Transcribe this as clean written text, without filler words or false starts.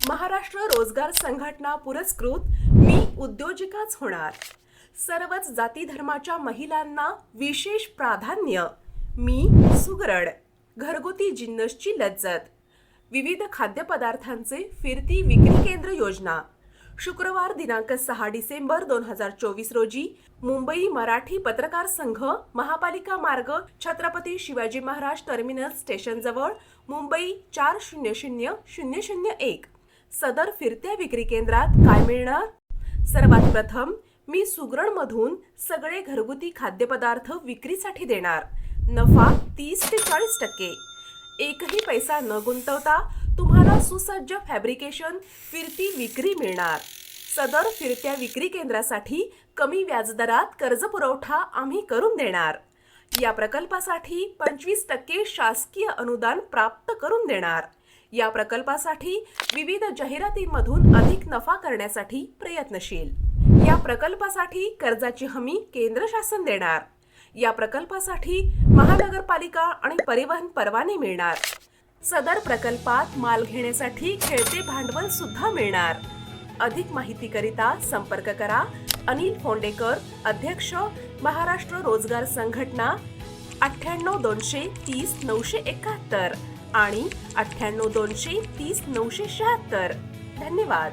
महाराष्ट्र रोजगार संघटना पुरस्कृत मी उद्योजिकाच होणार. सर्वच जाती धर्माच्या महिलांना विशेष प्राधान्य. मी सुगरण. घरगुती जिन्नसची लज्जत. विविध खाद्यपदार्थांचे फिरती विक्री केंद्र योजना. शुक्रवार दिनांक 6 डिसेंबर 2024 रोजी मुंबई मराठी पत्रकार संघ, महापालिका मार्ग, छत्रपती शिवाजी महाराज टर्मिनस स्टेशन जवळ, मुंबई 400001. सदर फिरत्या विक्री केंद्रात काय मिळणार? सर्वात प्रथम मी सुगरण मधून सगळे घरगुती खाद्यपदार्थ विक्रीसाठी देणार. नफा 30 ते 40%. एकही पैसा न गुंतवता तुम्हाला सुसज्ज फॅब्रिकेशन फिरती विक्री मिळणार. सदर फिरत्या विक्री केंद्रासाठी कमी व्याजदरात कर्ज पुरवठा आम्ही करून देणार. या प्रकल्पासाठी 25% शासकीय अनुदान प्राप्त करून देणार. या प्रकल्पासाठी विविध जाहिरातींमधून अधिक नफा करण्यासाठी प्रयत्नशील. या प्रकल्पासाठी कर्जाची हमी केंद्र शासन देणार. या प्रकल्पासाठी महानगरपालिका आणि परिवहन परवाने मिळणार. सदर प्रकल्पात माल घेण्यासाठी खेळते भांडवल सुद्धा मिळणार. अधिक माहितीकरिता संपर्क करा. अनिल फोंडेकर, अध्यक्ष, महाराष्ट्र रोजगार संघटना, 98-230-971 आणि 98-230-976. धन्यवाद.